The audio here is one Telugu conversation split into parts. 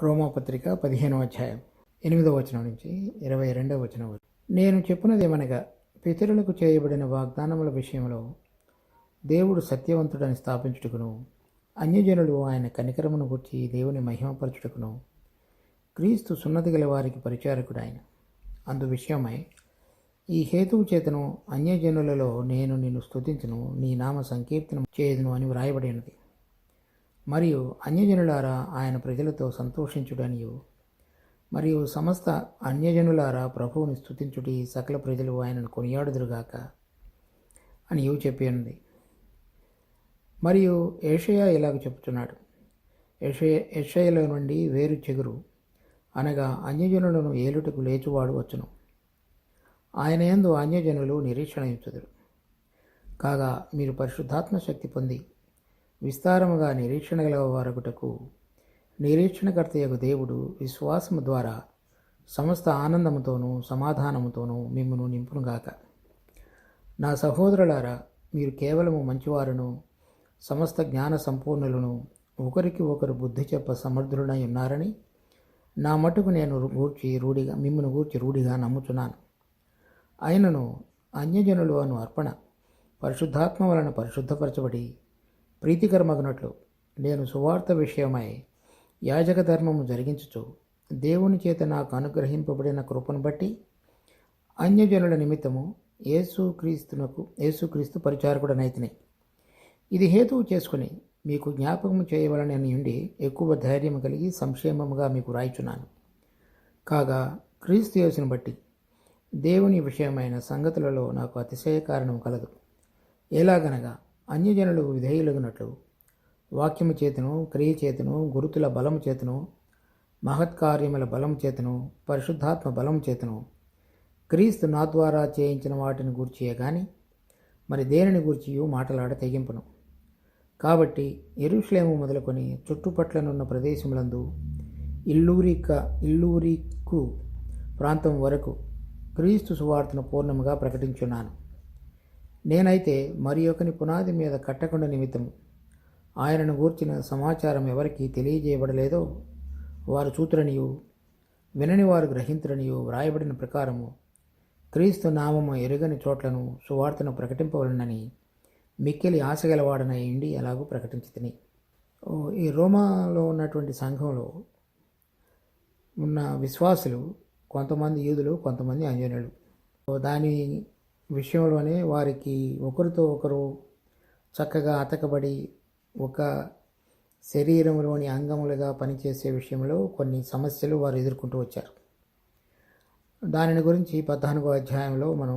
రోమాపత్రిక 15వ అధ్యాయం 8వ వచనం నుంచి 22వ వచనం వరకు. నేను చెప్పున్నదేమనగా, పితరులకు చేయబడిన వాగ్దానముల విషయంలో దేవుడు సత్యవంతుడని స్థాపించుటకును, అన్యజనులు ఆయన కనికరమును గుర్చి దేవుని మహిమపరచుటకును, క్రీస్తు సున్నతి గల వారికి పరిచారకుడాయన. అందు విషయమై ఈ హేతువు చేతను అన్యజనులలో నేను నిన్ను స్తుతించును, నీ నామ సంకీర్తనం చేయదును అని వ్రాయబడినది. మరియు అన్యజనులారా ఆయన ప్రజలతో సంతోషించుడనియు, మరియు సమస్త అన్యజనులారా ప్రభువుని స్తుతించుటి, సకల ప్రజలు ఆయనను కొనియాడుదురుగాక అని చెప్పి మరియు యెషయా ఇలాగ చెప్తున్నాడు. యెషయాలో నుండి వేరు చెగురు అనగా అన్యజనులను ఏలుటకు లేచువాడు వచ్చును. ఆయన యందు అన్యజనులు నిరీక్షణ ఉంచుదురు. కాగా మీరు పరిశుద్ధాత్మ శక్తి పొంది విస్తారముగా నిరీక్షణ గలవారగుటకు నిరీక్షణకర్తయగు దేవుడు విశ్వాసము ద్వారా సమస్త ఆనందముతోనూ సమాధానముతోనూ మిమ్మును నింపునుగాక. నా సహోదరులారా, మీరు కేవలము మంచివారును సమస్త జ్ఞాన సంపూర్ణులను ఒకరికి ఒకరు బుద్ధి చెప్ప సమర్థులై ఉన్నారని నా మటుకు నేను మిమ్మును గూర్చి రూఢిగా నమ్ముచున్నాను. అయినను అన్యజనులు అను అర్పణ పరిశుద్ధాత్మ వలన పరిశుద్ధపరచబడి ప్రీతికరమగునట్లు నేను సువార్త విషయమై యాజక ధర్మము జరిగించుచు దేవుని చేత నాకు అనుగ్రహింపబడిన కృపను బట్టి అన్యజనుల నిమిత్తము యేసుక్రీస్తు పరిచారకుడనైతిని. ఇది హేతువు చేసుకుని మీకు జ్ఞాపకము చేయవలనని ఉండి ఎక్కువ ధైర్యం కలిగి సంక్షేమముగా మీకు రాయిచున్నాను. కాగా క్రీస్తు యేసును బట్టి దేవుని విషయమైన సంగతులలో నాకు అతిశయ కారణం కలదు. ఎలాగనగా అన్యజనులు విధేయులగునట్లు వాక్యము చేతను, క్రియ చేతను, గురుతుల బలము చేతను, మహత్కార్యముల బలము చేతను, పరిశుద్ధాత్మ బలము చేతను క్రీస్తు నా ద్వారా చేయించిన వాటిని గూర్చియే గాని మరి దేనిని గూర్చియు మాటలాడ తెగింపును. కాబట్టి యెరూషలేము మొదలుకొని చుట్టుపట్లనున్న ప్రదేశములందు ఇల్లూరికు ప్రాంతం వరకు క్రీస్తు సువార్తను పూర్ణముగా ప్రకటించున్నాను. నేనైతే మరి ఒకని పునాది మీద కట్టకుండా నిమిత్తము ఆయనను గూర్చిన సమాచారం ఎవరికి తెలియజేయబడలేదో వారు చూతురనియు, వినని వారు గ్రహింతురనియు వ్రాయబడిన ప్రకారము క్రీస్తు నామము ఎరుగని చోట్లను సువార్తను ప్రకటింపవలనని మిక్కిలి ఆశగలవాడనై ఉండి అలాగూ ప్రకటించితిని. ఈ రోమాలో ఉన్నటువంటి సంఘంలో ఉన్న విశ్వాసులు కొంతమంది యూదులు, కొంతమంది అన్యజనులు. దాని విషయంలోనే వారికి ఒకరితో ఒకరు చక్కగా అతకబడి ఒక శరీరంలోని అంగములుగా పనిచేసే విషయంలో కొన్ని సమస్యలు వారు ఎదుర్కొంటూ వచ్చారు. దానిని గురించి 14వ అధ్యాయంలో మనం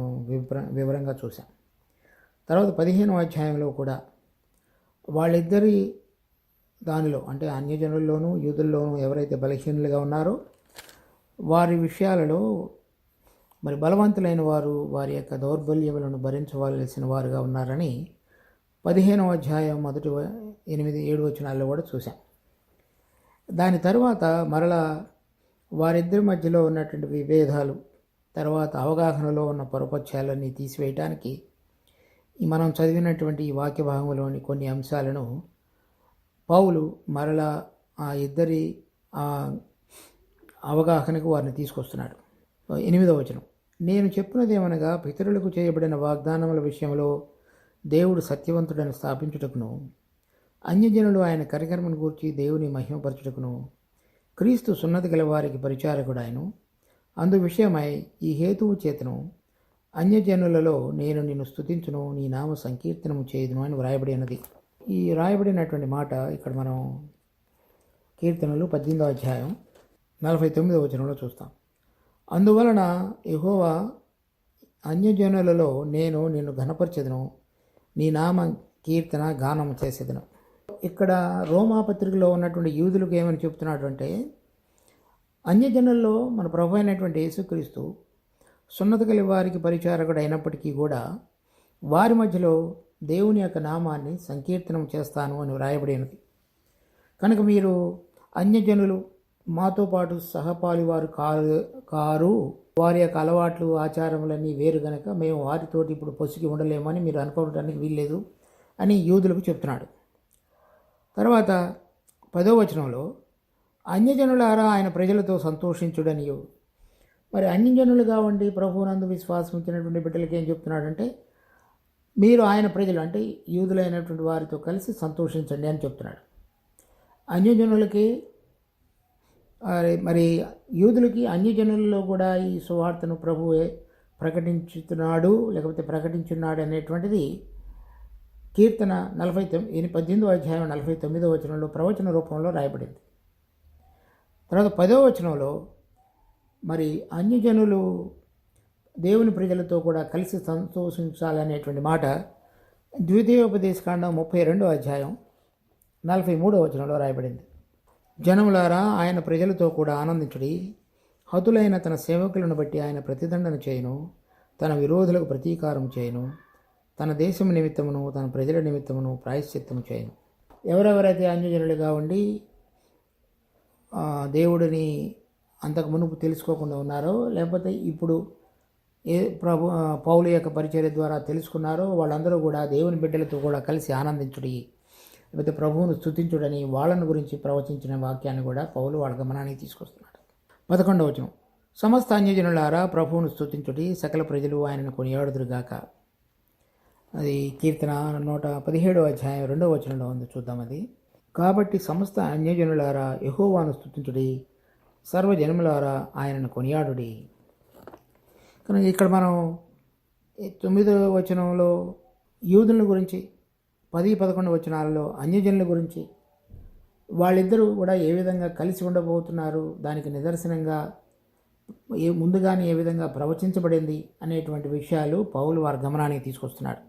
వివరంగా చూసాం. తర్వాత 15వ అధ్యాయంలో కూడా వాళ్ళిద్దరి దానిలో అంటే అన్యజనుల్లోనూ యూదుల్లోనూ ఎవరైతే బలహీనులుగా ఉన్నారో వారి విషయాలలో మరి బలవంతులైన వారు వారి యొక్క దౌర్బల్యములను భరించవలసిన వారుగా ఉన్నారని 15వ అధ్యాయం మొదటి 8-7 వచనాల్లో కూడా చూసాం. దాని తర్వాత మరలా వారిద్దరి మధ్యలో ఉన్నటువంటి విభేదాలు, తర్వాత అవగాహనలో ఉన్న పొరపక్షాలన్నీ తీసివేయటానికి మనం చదివినటువంటి ఈ వాక్య భాగంలోని కొన్ని అంశాలను పౌలు మరలా ఆ ఇద్దరి అవగాహనకు వారిని తీసుకొస్తున్నాడు. 8వ వచనం, నేను చెప్పున్నదేమనగా, పితరులకు చేయబడిన వాగ్దానముల విషయంలో దేవుడు సత్యవంతుడని స్థాపించుటకును, అన్యజనులు ఆయన కనికరమును గూర్చి దేవుని మహిమపరచుటకును, క్రీస్తు సున్నతి గల వారికి పరిచారకుడాయను. అందు విషయమై ఈ హేతువు చేతను అన్యజనులలో నేను నిన్ను స్తుతించును, నీ నామ సంకీర్తనము చేయుదును అని వ్రాయబడినది. ఈ వ్రాయబడినటువంటి మాట ఇక్కడ మనం కీర్తనలు 18వ అధ్యాయం 49వ వచనంలో చూస్తాం. అందువలన యెహోవా అన్యజనులలో నేను నిన్ను ఘనపరచెదను, నీ నామ కీర్తన గానము చేసేదను. ఇక్కడ రోమాపత్రికలో ఉన్నటువంటి యూదులకు ఏమని చెప్తున్నాడు అంటే, అన్యజనుల్లో మన ప్రభు అయినటువంటి యేసుక్రీస్తు సున్నతి గల వారికి పరిచారకుడు అయినప్పటికీ కూడా వారి మధ్యలో దేవుని యొక్క నామాన్ని సంకీర్తనం చేస్తాను అని వ్రాయబడినది. కనుక మీరు అన్యజనులు మాతో పాటు సహపాలివారు కారు, వారి యొక్క అలవాట్లు ఆచారములన్నీ వేరు గనక మేము వారితోటి ఇప్పుడు పొసిగి ఉండలేమని మీరు అనుకోవడానికి వీల్లేదు అని యూదులకు చెప్తున్నాడు. తర్వాత 10వ వచనంలో అన్యజనులారా ఆయన ప్రజలతో సంతోషించుడనియు. మరి అన్యజనులుగా ఉండి ప్రభువునందు విశ్వాసం ఉంచినటువంటి బిడ్డలకి ఏం చెప్తున్నాడంటే, మీరు ఆయన ప్రజలు అంటే యూదులైనటువంటి వారితో కలిసి సంతోషించండి అని చెప్తున్నాడు. అన్యజనులకి మరి యూదులకి అన్యజనులలో కూడా ఈ సువార్తను ప్రభువే ప్రకటించుతున్నాడు, లేకపోతే ప్రకటించున్నాడు అనేటువంటిది కీర్తన 18వ అధ్యాయం 49వ వచనంలో ప్రవచన రూపంలో రాయబడింది. తర్వాత 10వ వచనంలో మరి అన్యజనులు దేవుని ప్రజలతో కూడా కలిసి సంతోషించాలనేటువంటి మాట ద్వితీయోపదేశకాండం 32వ అధ్యాయం 43వ వచనంలో రాయబడింది. జనములారా ఆయన ప్రజలతో కూడా ఆనందించుడి, హతులైన తన సేవకులను బట్టి ఆయన ప్రతిదండన చేయను, తన విరోధులకు ప్రతీకారం చేయను, తన దేశం నిమిత్తమును తన ప్రజల నిమిత్తమును ప్రాయశ్చిత్తము చేయను. ఎవరెవరైతే అన్యజనులుగా ఉండి దేవుడిని అంతకు మునుపు తెలుసుకోకుండా ఉన్నారో, లేకపోతే ఇప్పుడు పౌలు యొక్క పరిచర్య ద్వారా తెలుసుకున్నారో వాళ్ళందరూ కూడా దేవుని బిడ్డలతో కూడా కలిసి ఆనందించుడి, లేకపోతే ప్రభువును స్తుతించుడని వాళ్ళని గురించి ప్రవచించిన వాక్యాన్ని కూడా పౌలు వాళ్ళ గమనానికి తీసుకొస్తున్నాడు. 11వ వచనం, సమస్త అన్యజనులారా ప్రభువును స్తుతించుడి, సకల ప్రజలు ఆయనను కొనియాడుదురుగాక. అది కీర్తన 117వ అధ్యాయం 2వ వచనంలో ఉంది, చూద్దాం అది. కాబట్టి సమస్త అన్యజనులారా యెహోవాను స్తుతించుడి, సర్వజనములారా ఆయనను కొనియాడుడి. కనుక ఇక్కడ మనం 9వ వచనంలో యూదుల గురించి, 10, 11 వచనాలలో అన్యజనుల గురించి, వాళ్ళిద్దరూ కూడా ఏ విధంగా కలిసి ఉండబోతున్నారు, దానికి నిదర్శనంగా ముందుగానే ఏ విధంగా ప్రవచించబడింది అనేటువంటి విషయాలు పౌలు వారి గమనానికి తీసుకొస్తున్నాడు.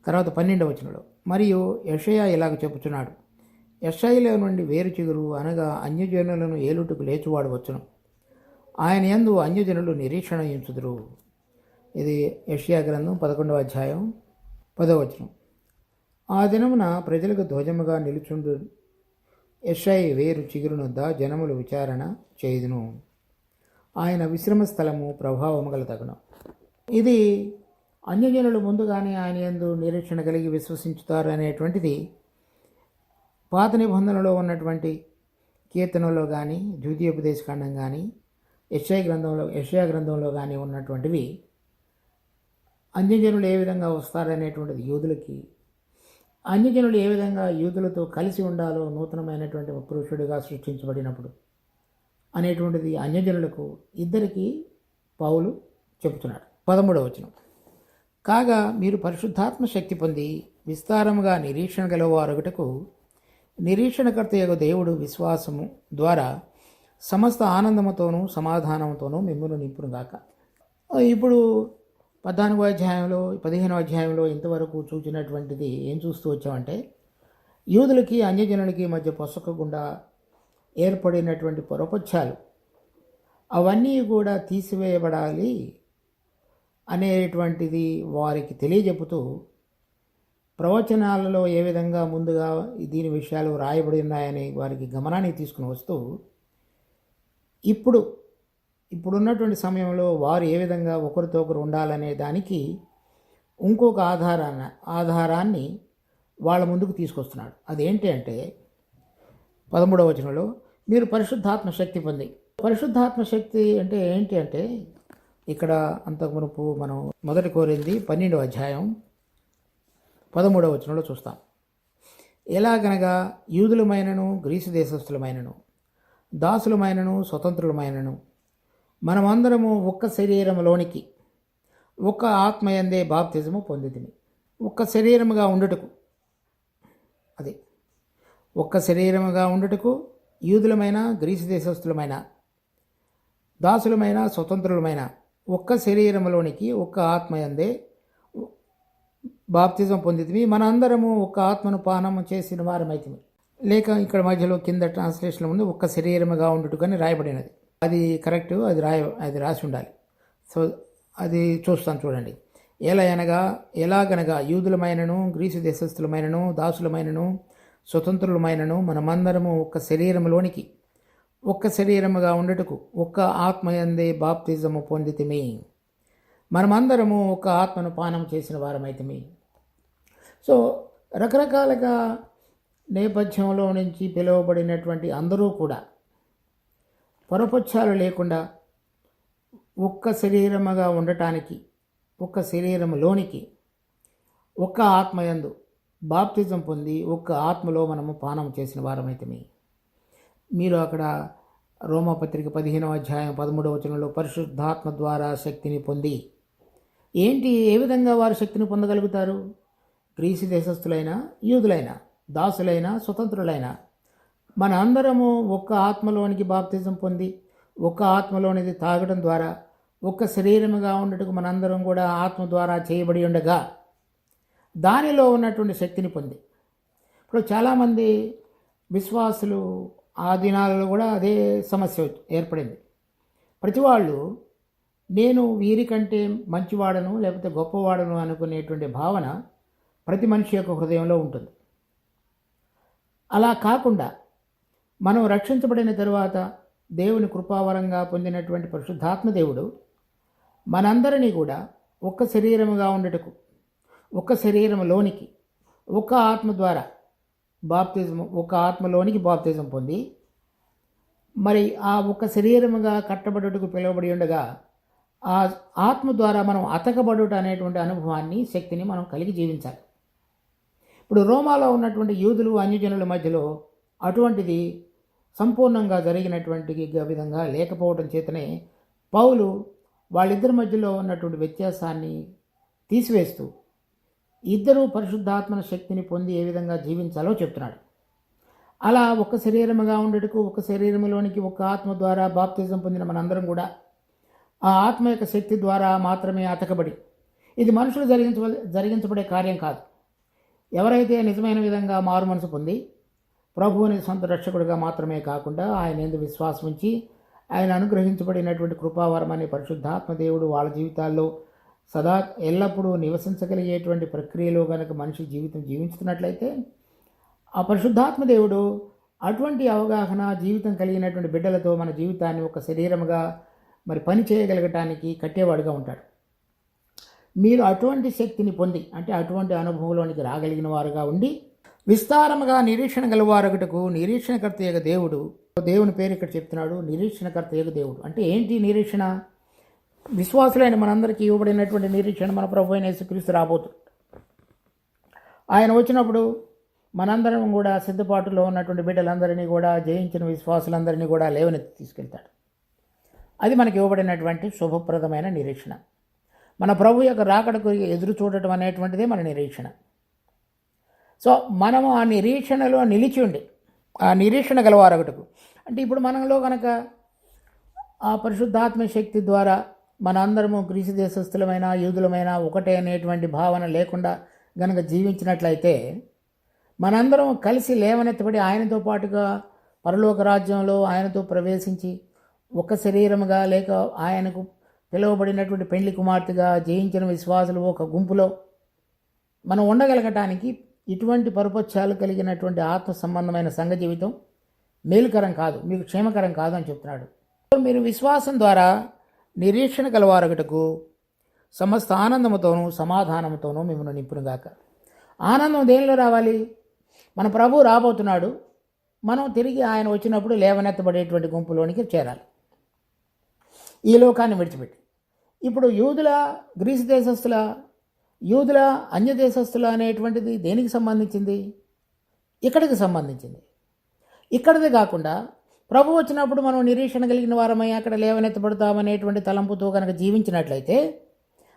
తర్వాత 12వ వచనంలో, మరియు యెషయా ఇలాగ చెప్పుచున్నాడు, యెషయాలో నుండి వేరు చిగురు అనగా అన్యజనులను ఏలుటకు లేచువాడు వచ్చును, ఆయన యందు అన్యజనులు నిరీక్షణ ఉంచుదురు. ఇది యెషయా గ్రంథం 11వ అధ్యాయం 10వ వచనం. ఆ దినమున ప్రజలకు ధ్వజముగా నిలుచుండు యెషయా వేరు చిగురునొద్ద జనములు విచారణ చేయుదును, ఆయన విశ్రమ స్థలము ప్రభావము గల తగును. ఇది అన్యజనులు ముందుగానే ఆయన యందు నిరీక్షణ కలిగి విశ్వసించుతారు అనేటువంటిది పాత నిబంధనలో ఉన్నటువంటి కీర్తనలో కానీ, ద్వితీయోపదేశకాండం కానీ, యెషయా గ్రంథంలో కానీ ఉన్నటువంటివి. అన్యజనులు ఏ విధంగా వస్తారనేటువంటిది యూదులకి, అన్యజనులు ఏ విధంగా యూదులతో కలిసి ఉండాలో నూతనమైనటువంటి పురుషుడిగా సృష్టించబడినప్పుడు అనేటువంటిది అన్యజనులకు ఇద్దరికీ పౌలు చెబుతున్నాడు. 13వ వచనం, కాగా మీరు పరిశుద్ధాత్మ శక్తి పొంది విస్తారముగా నిరీక్షణ గలవారొకటకు నిరీక్షణకర్త యొక్క దేవుడు విశ్వాసము ద్వారా సమస్త ఆనందముతోనూ సమాధానంతోనూ మిమ్మల్ని నింపునుగాక. ఇప్పుడు 14వ అధ్యాయంలో 15వ అధ్యాయంలో ఇంతవరకు చూసినటువంటిది ఏం చూస్తూ వచ్చామంటే, యూదులకి అన్యజనులకి మధ్య పొసకకుండా ఏర్పడినటువంటి పొరపక్షాలు అవన్నీ కూడా తీసివేయబడాలి అనేటువంటిది వారికి తెలియజెప్పుతూ ప్రవచనాలలో ఏ విధంగా ముందుగా దీని విషయాలు రాయబడి ఉన్నాయని వారికి గమనానికి తీసుకుని వస్తూ, ఇప్పుడున్నటువంటి సమయంలో వారు ఏ విధంగా ఒకరితో ఒకరు ఉండాలనే దానికి ఇంకొక ఆధారాన్ని వాళ్ళ ముందుకు తీసుకొస్తున్నాడు. అదేంటి అంటే 13వ వచనంలో, మీరు పరిశుద్ధాత్మ శక్తి పొంది. పరిశుద్ధాత్మ శక్తి అంటే ఏంటి అంటే, ఇక్కడ అంతకు మునుపు మనం 1 కొరింథీ 12వ అధ్యాయం 13వ వచనంలో చూస్తాం. ఎలాగనగా యూదులమైనను గ్రీసు దేశస్థులమైనను దాసులమైనను స్వతంత్రులమైనను మనమందరము ఒక్క శరీరములోనికి ఒక్క ఆత్మయందే బాప్తిజము పొందితిమి. ఒక్క శరీరముగా ఉండుటకు, అది ఒక్క శరీరముగా ఉండుటకు యూదులమైన గ్రీసు దేశస్థులమైన దాసులమైన స్వతంత్రులమైన ఒక్క శరీరములోనికి ఒక్క ఆత్మయందే బాప్తిజం పొందితిమి, మన అందరము ఒక్క ఆత్మను పానము చేసిన వారమైతిమి. లేక ఇక్కడ మధ్యలో కింద ట్రాన్స్లేషన్లో ఉంది ఒక్క శరీరముగా ఉండుటకని రాయబడినది. అది కరెక్ట్, అది రాసి ఉండాలి. సో అది చూస్తాను చూడండి. ఎలాగనగా యూదులమైనను గ్రీసు దేశస్థులమైనను దాసులమైనను స్వతంత్రులమైనను మనమందరము ఒక్క శరీరములోనికి ఒక్క శరీరముగా ఉండుటకు ఒక్క ఆత్మయందే బాప్తిజము పొందితిమి, మనమందరము ఒక ఆత్మను పానం చేసిన వారమైతిమి. సో రకరకాలుగా నేపథ్యంలో నుంచి పిలువబడినటువంటి అందరూ కూడా పొరపక్షాలు లేకుండా ఒక్క శరీరముగా ఉండటానికి, ఒక్క శరీరములోనికి, ఒక్క ఆత్మయందు బాప్తిజం పొంది ఒక్క ఆత్మలో మనము పానం చేసిన వారమైతమే. మీరు అక్కడ రోమాపత్రిక 15వ అధ్యాయం 13వ వచనంలో పరిశుద్ధాత్మ ద్వారా శక్తిని పొంది, ఏ విధంగా వారు శక్తిని పొందగలుగుతారు? గ్రీసు దేశస్థులైనా, యూదులైనా, దాసులైనా, స్వతంత్రులైనా మన అందరము ఒక్క ఆత్మలోనికి బాప్తిజం పొంది ఒక్క ఆత్మలోనిది తాగడం ద్వారా ఒక్క శరీరముగా ఉండటకు మనందరం కూడా ఆత్మ ద్వారా చేయబడి ఉండగా దానిలో ఉన్నటువంటి శక్తిని పొంది. ఇప్పుడు చాలామంది విశ్వాసులు ఆ దినాలలో కూడా అదే సమస్య ఏర్పడింది. ప్రతి వాళ్ళు నేను వీరికంటే మంచివాడను లేకపోతే గొప్పవాడను అనుకునేటువంటి భావన ప్రతి మనిషి యొక్క హృదయంలో ఉంటుంది. అలా కాకుండా మనం రక్షించబడిన తరువాత దేవుని కృపావరంగా పొందినటువంటి పరిశుద్ధాత్మ దేవుడు మనందరినీ కూడా ఒక్క శరీరముగా ఉండటకు, ఒక్క శరీరంలోనికి, ఒక్క ఆత్మ ద్వారా ఒక్క ఆత్మలోనికి బాప్తిజం పొంది మరి ఆ ఒక్క శరీరముగా కట్టబడుటకు పిలువబడి ఉండగా ఆ ఆత్మ ద్వారా మనం అతకబడుట అనేటువంటి అనుభవాన్ని, శక్తిని మనం కలిగి జీవించాలి. ఇప్పుడు రోమాలో ఉన్నటువంటి యూదులు, అన్యజనుల మధ్యలో అటువంటిది సంపూర్ణంగా జరిగినటువంటి విధంగా లేకపోవడం చేతనే పౌలు వాళ్ళిద్దరి మధ్యలో ఉన్నటువంటి వ్యత్యాసాన్ని తీసివేస్తూ ఇద్దరూ పరిశుద్ధాత్మన శక్తిని పొంది ఏ విధంగా జీవించాలో చెప్తున్నాడు. అలా ఒక్క శరీరముగా ఉండటకు, ఒక్క శరీరంలోనికి ఒక్క ఆత్మ ద్వారా బాప్తిజం పొందిన మనందరం కూడా ఆ ఆత్మ యొక్క శక్తి ద్వారా మాత్రమే అతకబడి, ఇది మనుషులు జరిగించబడే కార్యం కాదు. ఎవరైతే నిజమైన విధంగా మారు మనసు పొంది ప్రభువుని సొంత రక్షకుడిగా మాత్రమే కాకుండా ఆయన యందు విశ్వాసం ఉంచి ఆయన అనుగ్రహించబడినటువంటి కృపావరమనే పరిశుద్ధాత్మ దేవుడు వాళ్ళ జీవితాల్లో సదా ఎల్లప్పుడూ నివసించగలిగేటువంటి ప్రక్రియలో కనుక మనిషి జీవితం జీవించుతున్నట్లయితే ఆ పరిశుద్ధాత్మ దేవుడు అటువంటి అవగాహన జీవితం కలిగినటువంటి బిడ్డలతో మన జీవితాన్ని ఒక శరీరముగా మరి పని చేయగలగటానికి కట్టేవాడుగా ఉంటాడు. మీరు అటువంటి శక్తిని పొంది, అంటే అటువంటి అనుభవంలోనికి రాగలిగిన వారుగా ఉండి విస్తారముగా నిరీక్షణ గలవారొకటకు నిరీక్షణకర్త యొక్క దేవుడు, దేవుని పేరు ఇక్కడ చెప్తున్నాడు, నిరీక్షణకర్త యొక్క దేవుడు. అంటే ఏంటి నిరీక్షణ? విశ్వాసులైన మనందరికీ ఇవ్వబడినటువంటి నిరీక్షణ మన ప్రభు అయిన యేసుక్రీస్తు రాబోతుంది. ఆయన వచ్చినప్పుడు మనందరం కూడా సిద్ధపాటులో ఉన్నటువంటి బిడ్డలందరినీ కూడా, జయించిన విశ్వాసులందరినీ కూడా లేవనెత్తి తీసుకెళ్తాడు. అది మనకి ఇవ్వబడినటువంటి శుభప్రదమైన నిరీక్షణ. మన ప్రభు యొక్క రాకడకు ఎదురు చూడటం అనేటువంటిదే మన నిరీక్షణ. సో మనము ఆ నిరీక్షణలో నిలిచి ఉండి, ఆ నిరీక్షణ గలవారొకటకు, అంటే ఇప్పుడు మనలో కనుక ఆ పరిశుద్ధాత్మ శక్తి ద్వారా మనందరము గ్రీసు దేశస్థులమైన, యూదులమైన ఒకటే అనేటువంటి భావన లేకుండా గనక జీవించినట్లయితే మనందరం కలిసి లేవనెత్తబడి ఆయనతో పాటుగా పరలోక రాజ్యంలో ఆయనతో ప్రవేశించి ఒక శరీరముగా లేక ఆయనకు పిలువబడినటువంటి పెండ్లి కుమార్తెగా జయించిన విశ్వాసులు ఒక గుంపులో మనం ఉండగలగటానికి ఇటువంటి పరపక్షాలు కలిగినటువంటి ఆత్మ సంబంధమైన సంఘ జీవితం మేలుకరం కాదు, మీకు క్షేమకరం కాదు అని చెప్తున్నాడు. మీరు విశ్వాసం ద్వారా నిరీక్షణ కలవారొకటకు సమస్త ఆనందముతోనూ సమాధానముతోనూ మిమ్మల్ని నింపునుగాక. ఆనందం దేనిలో రావాలి? మన ప్రభు రాబోతున్నాడు, మనం తిరిగి ఆయన వచ్చినప్పుడు లేవనెత్తబడేటువంటి గుంపులోనికి చేరాలి, ఈ లోకాన్ని విడిచిపెట్టి. ఇప్పుడు యూదుల, గ్రీసు దేశస్థుల, యూదుల, అన్య దేశస్థుల అనేటువంటిది దేనికి సంబంధించింది? ఇక్కడికి సంబంధించింది. ఇక్కడిదే కాకుండా ప్రభు వచ్చినప్పుడు మనం నిరీక్షణ కలిగిన వారమై అక్కడ లేవనెత్తబడతామనేటువంటి తలంపుతో కనుక జీవించినట్లయితే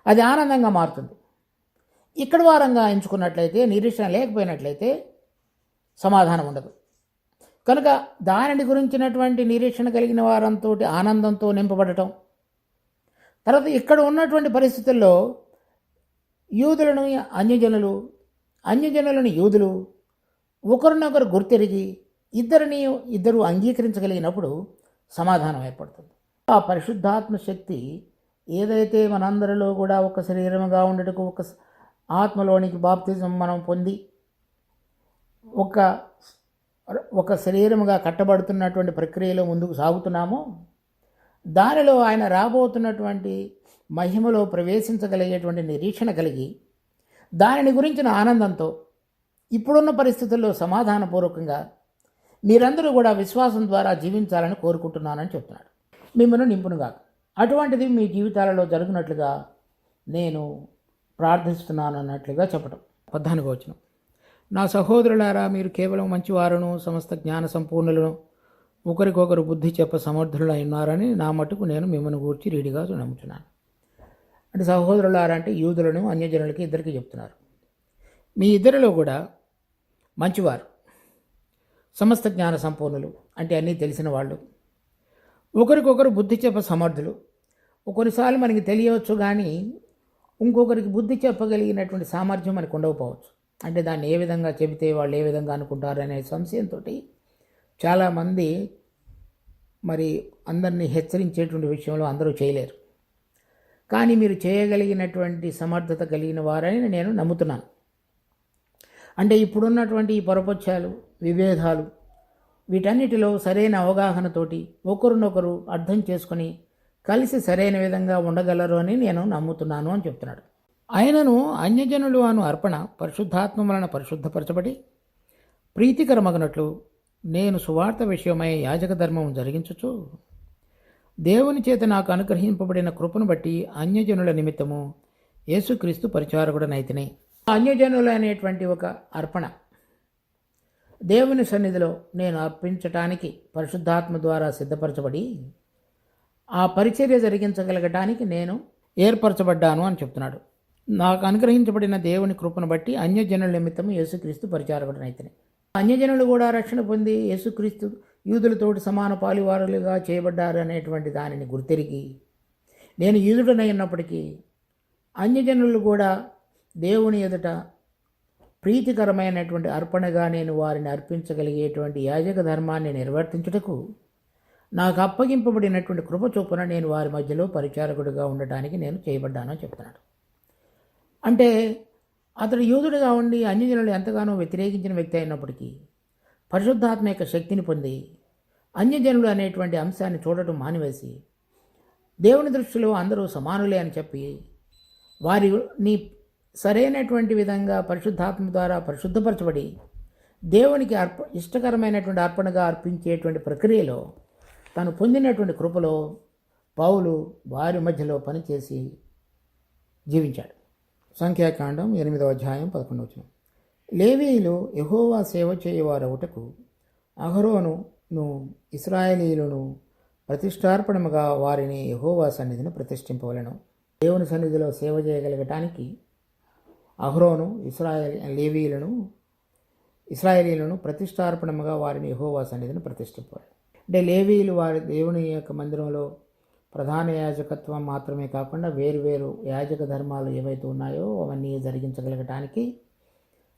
అది ఆనందంగా మారుతుంది. ఇక్కడ వారంగా ఎంచుకున్నట్లయితే, నిరీక్షణ లేకపోయినట్లయితే సమాధానం ఉండదు. కనుక దానిని గురించినటువంటి నిరీక్షణ కలిగిన వారంతో ఆనందంతో నింపబడటం, తర్వాత ఇక్కడ ఉన్నటువంటి పరిస్థితుల్లో యూదులను అన్యజనులు, అన్యజనులను యూదులు ఒకరినొకరు గుర్తెరిగి ఇద్దరు అంగీకరించగలిగినప్పుడు సమాధానం ఏర్పడుతుంది. ఆ పరిశుద్ధాత్మ శక్తి ఏదైతే మనందరిలో కూడా ఒక శరీరముగా ఉండటకు, ఒక ఆత్మలోనికి బాప్తిజం మనం పొంది ఒక శరీరముగా కట్టబడుతున్నటువంటి ప్రక్రియలో ముందుకు సాగుతున్నామో, దానిలో ఆయన రాబోతున్నటువంటి మహిమలో ప్రవేశించగలిగేటువంటి నిరీక్షణ కలిగి దానిని గురించిన ఆనందంతో ఇప్పుడున్న పరిస్థితుల్లో సమాధానపూర్వకంగా మీరందరూ కూడా విశ్వాసం ద్వారా జీవించాలని కోరుకుంటున్నానని చెప్తున్నాడు. మిమ్మల్ని నింపునుగా అటువంటిది మీ జీవితాలలో జరుగునట్లుగా నేను ప్రార్థిస్తున్నాను అన్నట్లుగా చెప్పడం. 14వ వచనం, నా సహోదరులారా, మీరు కేవలం మంచివారును సమస్త జ్ఞాన సంపూర్ణులను ఒకరికొకరు బుద్ధి చెప్ప సమర్థులై ఉన్నారని నా మటుకు నేను మిమ్మల్ని గూర్చి రీడిగా నమ్ముతున్నాను. అంటే సహోదరులారా అంటే యూదులను అన్యజనులకి ఇద్దరికి చెప్తున్నారు. మీ ఇద్దరిలో కూడా మంచివారు, సమస్త జ్ఞాన సంపూర్ణులు అంటే అన్నీ తెలిసిన వాళ్ళు, ఒకరికొకరు బుద్ధి చెప్ప సమర్థులు. కొన్నిసార్లు మనకి తెలియవచ్చు కానీ ఇంకొకరికి బుద్ధి చెప్పగలిగినటువంటి సామర్థ్యం మనకు ఉండకపోవచ్చు. అంటే దాన్ని ఏ విధంగా చెబితే వాళ్ళు ఏ విధంగా అనుకుంటారు అనే సంశయంతో చాలామంది మరి అందరినీ హెచ్చరించేటువంటి విషయంలో అందరూ చేయలేరు. కానీ మీరు చేయగలిగినటువంటి సమర్థత కలిగిన వారని నేను నమ్ముతున్నాను. అంటే ఇప్పుడున్నటువంటి ఈ పొరపక్షాలు, విభేదాలు, వీటన్నిటిలో సరైన అవగాహనతోటి ఒకరినొకరు అర్థం చేసుకొని కలిసి సరైన విధంగా ఉండగలరు అని నేను నమ్ముతున్నాను అని చెప్తున్నాడు. ఆయనను అన్యజనులు అను అర్పణ పరిశుద్ధాత్మ వలన పరిశుద్ధపరచబడి ప్రీతికరమగనట్లు నేను సువార్త విషయమై యాజక ధర్మం జరిగించుచు దేవుని చేత నాకు అనుగ్రహింపబడిన కృపను బట్టి అన్యజనుల నిమిత్తము యేసుక్రీస్తు పరిచారకుడనైతిని. అన్యజనులు అనేటువంటి ఒక అర్పణ దేవుని సన్నిధిలో నేను అర్పించటానికి పరిశుద్ధాత్మ ద్వారా సిద్ధపరచబడి ఆ పరిచర్య జరిగించగలగటానికి నేను ఏర్పరచబడ్డాను అని చెప్తున్నాడు. నాకు అనుగ్రహించబడిన దేవుని కృపను బట్టి అన్యజనుల నిమిత్తము యేసుక్రీస్తు పరిచారకుడనైతిని. అన్యజనులు కూడా రక్షణ పొంది యేసుక్రీస్తు యూదులతోటి సమాన పాలువారులుగా చేయబడ్డారు అనేటువంటి దానిని గుర్తెరిగి నేను యూదుడనై ఉన్నప్పటికీ అన్యజనులు కూడా దేవుని ఎదుట ప్రీతికరమైనటువంటి అర్పణగా నేను వారిని అర్పించగలిగేటువంటి యాజక ధర్మాన్ని నిర్వర్తించుటకు నాకు అప్పగింపబడినటువంటి కృప చొప్పున నేను వారి మధ్యలో పరిచారకుడిగా ఉండటానికి నేను చేయబడ్డానని చెప్తున్నాడు. అంటే అతడు యూదుడిగా ఉండి అన్యజనులు ఎంతగానో వ్యతిరేకించిన వ్యక్తి అయినప్పటికీ పరిశుద్ధాత్మ యొక్క శక్తిని పొంది అన్యజనులు అనేటువంటి అంశాన్ని చూడటం మానివేసి దేవుని దృష్టిలో అందరూ సమానులే అని చెప్పి వారిని సరైనటువంటి విధంగా పరిశుద్ధాత్మ ద్వారా పరిశుద్ధపరచబడి దేవునికి ఇష్టకరమైనటువంటి అర్పణగా అర్పించేటువంటి ప్రక్రియలో తను పొందినటువంటి కృపలో పౌలు వారి మధ్యలో పనిచేసి జీవించాడు. సంఖ్యాకాండం 8వ అధ్యాయం 11వ వచనం, లేవీయులు యెహోవా సేవ చేయవారవుటకు అహరోనును ఇశ్రాయేలీయులను ప్రతిష్టార్పణముగా వారిని యెహోవా సన్నిధిని ప్రతిష్ఠింపవలెను. దేవుని సన్నిధిలో సేవ చేయగలగటానికి అహరోను ఇశ్రాయేలీయులను ప్రతిష్టార్పణముగా వారిని యెహోవా సన్నిధిని ప్రతిష్ఠింపాలి. అంటే లేవీయులు వారి దేవుని యొక్క మందిరంలో ప్రధాన యాజకత్వం మాత్రమే కాకుండా వేరు యాజక ధర్మాలు ఏవైతే ఉన్నాయో అవన్నీ జరిగించగలగటానికి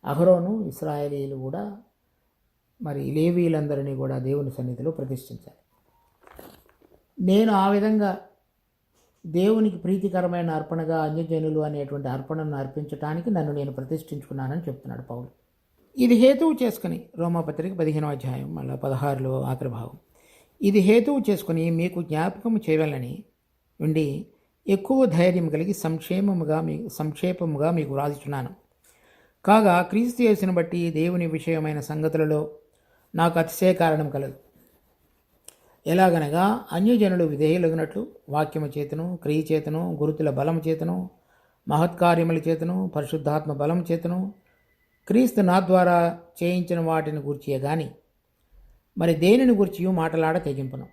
అహరోను ఇశ్రాయేలీయులు కూడా మరి లేవీయులందరినీ కూడా దేవుని సన్నిధిలో ప్రతిష్ఠించాలి. నేను ఆ విధంగా దేవునికి ప్రీతికరమైన అర్పణగా అన్యజనులు అనేటువంటి అర్పణను అర్పించడానికి నన్ను నేను ప్రతిష్ఠించుకున్నానని చెప్తున్నాడు పౌలు. ఇది హేతువు చేసుకుని రోమాపత్రిక 15వ అధ్యాయం మళ్ళీ 16లో ఆఖరి భాగం, ఇది హేతువు చేసుకుని మీకు జ్ఞాపకం చేయవాలని ఉండి ఎక్కువ ధైర్యం కలిగి సంక్షేపముగా మీకు వ్రాసిచున్నాను. కాగా క్రీస్తు యేసును బట్టి దేవుని విషయమైన సంగతులలో నాకు అతిశయ కారణం కలదు. ఎలాగనగా అన్యజనులు విధేయులగినట్లు వాక్యము చేతను, క్రియ చేతను, గురుతుల బలము చేతను, మహత్కార్యముల చేతను, పరిశుద్ధాత్మ బలము చేతను క్రీస్తు నా ద్వారా చేయించిన వాటిని గూర్చియే గాని మరి దేనిని గూర్చి మాటలాడ తెగింపును.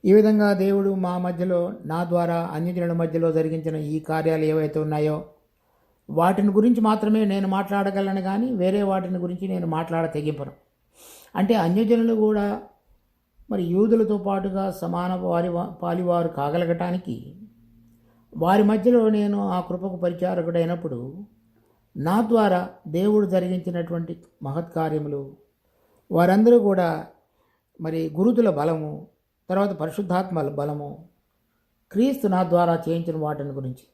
ఈ విధంగా దేవుడు మా మధ్యలో నా ద్వారా అన్యజనుల మధ్యలో జరిగించిన ఈ కార్యాలు ఏవైతే ఉన్నాయో వాటిని గురించి మాత్రమే నేను మాట్లాడగలను కానీ వేరే వాటిని గురించి నేను మాట్లాడ తెగింపను. అంటే అన్యజనులు కూడా మరి యూదులతో పాటుగా సమాన పాలివారు కాగలగటానికి వారి మధ్యలో నేను ఆ కృపకు పరిచారకుడైనప్పుడు నా ద్వారా దేవుడు జరిగించినటువంటి మహత్కార్యములు వారందరూ కూడా మరి గురుతుల బలము, తర్వాత పరిశుద్ధాత్మ బలము, క్రీస్తు నా ద్వారా చేయించిన వాటిని గురించి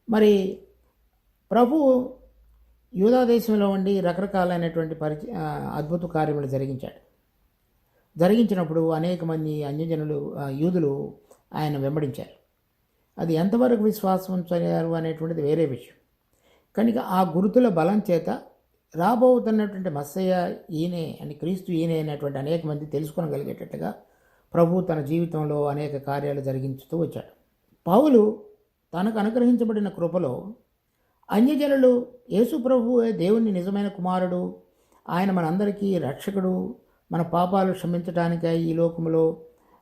మరి ప్రభు యూదా దేశంలో ఉండి రకరకాలైనటువంటి అద్భుత కార్యములు జరిగించినప్పుడు అనేక మంది అన్యజనులు యూదులు ఆయన వెంబడించారు. అది ఎంతవరకు విశ్వాసం ఉంచారు అనేటువంటిది వేరే విషయం. కనుక ఆ గురుతుల బలం చేత రాబోతున్నటువంటి మస్సయ్య ఈయనే అని, క్రీస్తు ఈయనే అనేటువంటి అనేక మంది తెలుసుకోగలిగేటట్టుగా ప్రభు తన జీవితంలో అనేక కార్యాలు జరిగించుతూ వచ్చాడు. పౌలు తనకు అనుగ్రహించబడిన కృపలో అన్యజనులు యేసు ప్రభువే దేవుని నిజమైన కుమారుడు, ఆయన మనందరికీ రక్షకుడు, మన పాపాలు క్షమించడానికై ఈ లోకంలో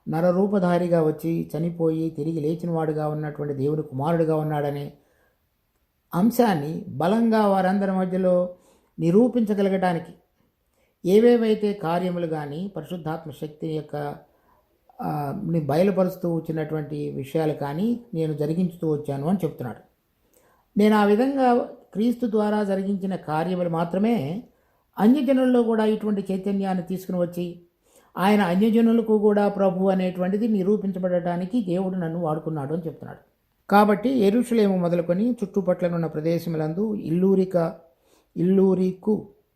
నరరూపధారిగా వచ్చి చనిపోయి తిరిగి లేచినవాడుగా ఉన్నటువంటి దేవుని కుమారుడిగా ఉన్నాడనే అంశాన్ని బలంగా వారందరి మధ్యలో నిరూపించగలగడానికి ఏవేవైతే కార్యములు కానీ పరిశుద్ధాత్మ శక్తి యొక్క బయలుపరుస్తూ వచ్చినటువంటి విషయాలు కానీ నేను జరిగించుతూ వచ్చాను అని చెప్తున్నాడు. నేను ఆ విధంగా క్రీస్తు ద్వారా జరిగించిన కార్యములు మాత్రమే అన్యజనుల్లో కూడా ఇటువంటి చైతన్యాన్ని తీసుకుని వచ్చి ఆయన అన్యజనులకు కూడా ప్రభు అనేటువంటిది నిరూపించబడటానికి దేవుడు నన్ను వాడుకున్నాడు అని చెప్తున్నాడు. కాబట్టి యెరూషలేము మొదలుకొని చుట్టుపట్లనున్న ప్రదేశములందు ఇల్లూరికు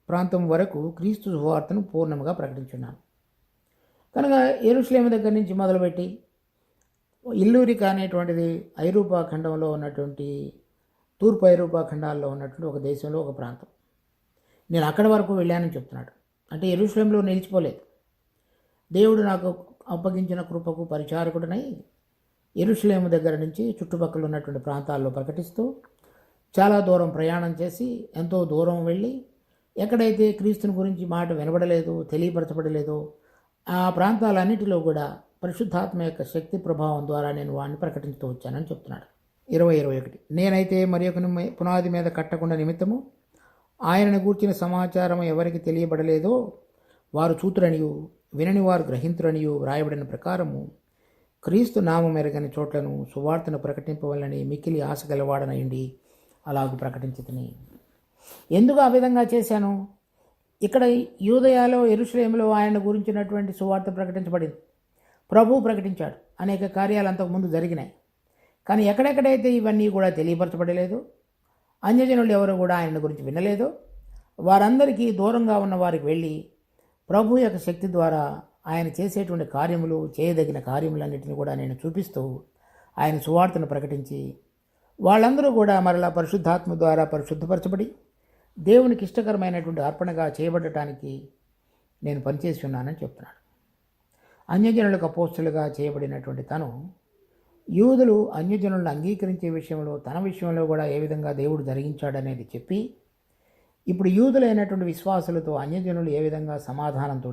ప్రాంతం వరకు క్రీస్తు సువార్తను పూర్ణంగా ప్రకటించున్నాను. కనుక యెరూషలేము దగ్గర నుంచి మొదలుపెట్టి ఇల్లూరిక అనేటువంటిది ఐరోపా ఖండంలో ఉన్నటువంటి తూర్పు ఐరోపా ఖండాల్లో ఉన్నటువంటి ఒక దేశంలో ఒక ప్రాంతం. నేను అక్కడి వరకు వెళ్ళానని చెప్తున్నాడు. అంటే యెరూషలేములో నిలిచిపోలేదు. దేవుడు నాకు అప్పగించిన కృపకు పరిచారకుడనై యెరూషలేము దగ్గర నుంచి చుట్టుపక్కల ఉన్నటువంటి ప్రాంతాల్లో ప్రకటిస్తూ చాలా దూరం ప్రయాణం చేసి ఎంతో దూరం వెళ్ళి ఎక్కడైతే క్రీస్తుని గురించి మాట వినబడలేదో తెలియపరచబడలేదో ఆ ప్రాంతాలన్నిటిలో కూడా పరిశుద్ధాత్మ యొక్క శక్తి ప్రభావం ద్వారా నేను వాడిని ప్రకటిస్తూ వచ్చానని చెప్తున్నాడు. 20:21 నేనైతే మరి ఒక పునాది మీద కట్టకుండా నిమిత్తము ఆయనను గూర్చిన సమాచారం ఎవరికి తెలియబడలేదో వారు చూతురనియు వినని వారు గ్రహింతురనియు వ్రాయబడిన ప్రకారము క్రీస్తు నామం ఎరగని చోట్లను సువార్తను ప్రకటింపవలని మిక్కిలి ఆశ గలవాడనయండి అలాగూ ప్రకటించుతుని. ఎందుకు ఆ విధంగా చేశాను? ఇక్కడ యూదయాలో యెరూషలేములో ఆయన గురించినటువంటి సువార్త ప్రకటించబడింది. ప్రభువు ప్రకటించాడు. అనేక కార్యాలు అంతకుముందు జరిగినాయి. కానీ ఎక్కడెక్కడైతే ఇవన్నీ కూడా తెలియపరచబడలేదు, అన్యజనులు ఎవరు కూడా ఆయన గురించి వినలేదు, వారందరికీ దూరంగా ఉన్న వారికి వెళ్ళి ప్రభు యొక్క శక్తి ద్వారా ఆయన చేసేటువంటి కార్యములు, చేయదగిన కార్యములన్నింటినీ కూడా నేను చూపిస్తూ ఆయన సువార్తను ప్రకటించి వాళ్ళందరూ కూడా మరలా పరిశుద్ధాత్మ ద్వారా పరిశుద్ధపరచబడి దేవునికి ఇష్టకరమైనటువంటి అర్పణగా చేయబడటానికి నేను పనిచేసి ఉన్నానని చెప్తున్నాడు. అన్యజనులకు అపోస్తలుగా చేయబడినటువంటి తను యూదులు అన్యజనులను అంగీకరించే విషయంలో తన విషయంలో కూడా ఏ విధంగా దేవుడు జరిగించాడనేది చెప్పి ఇప్పుడు యూదులైనటువంటి విశ్వాసులతో అన్యజనులు ఏ విధంగా సమాధానంతో,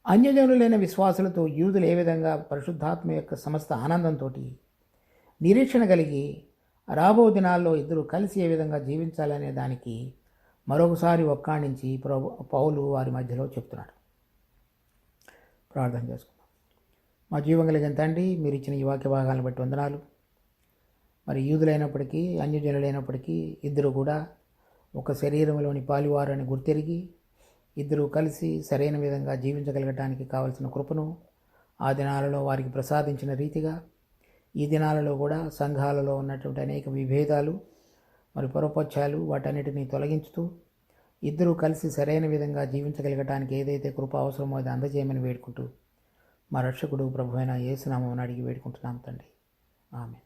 అన్యజనులైన విశ్వాసులతో యూదులు ఏ విధంగా పరిశుద్ధాత్మ యొక్క సమస్త ఆనందంతో నిరీక్షణ కలిగి రాబో దినాల్లో ఇద్దరు కలిసి ఏ విధంగా జీవించాలనే దానికి మరొకసారి ఒక్కాణించి పౌలు వారి మధ్యలో చెప్తున్నాడు. ప్రార్థన చేసుకుందాం. మా జీవం కలిగిన తండ్రి, మీరు ఇచ్చిన ఈ వాక్య భాగాలను బట్టి వందనాలు. మరి యూదులైనప్పటికీ అన్యజనులైనప్పటికీ ఇద్దరు కూడా ఒక శరీరంలోని పాలివారని గుర్తెరిగి ఇద్దరు కలిసి సరైన విధంగా జీవించగలగటానికి కావలసిన కృపను ఆ దినాలలో వారికి ప్రసాదించిన రీతిగా ఈ దినాలలో కూడా సంఘాలలో ఉన్నటువంటి అనేక విభేదాలు మరి పొరపక్షాలు వాటన్నిటినీ తొలగించుతూ ఇద్దరూ కలిసి సరైన విధంగా జీవించగలగటానికి ఏదైతే కృప అవసరమో అది అందజేయమని వేడుకుంటూ మా రక్షకుడు ప్రభువైన యేసు నామమున అడిగి వేడుకుంటున్నాం తండ్రి. ఆమేన్.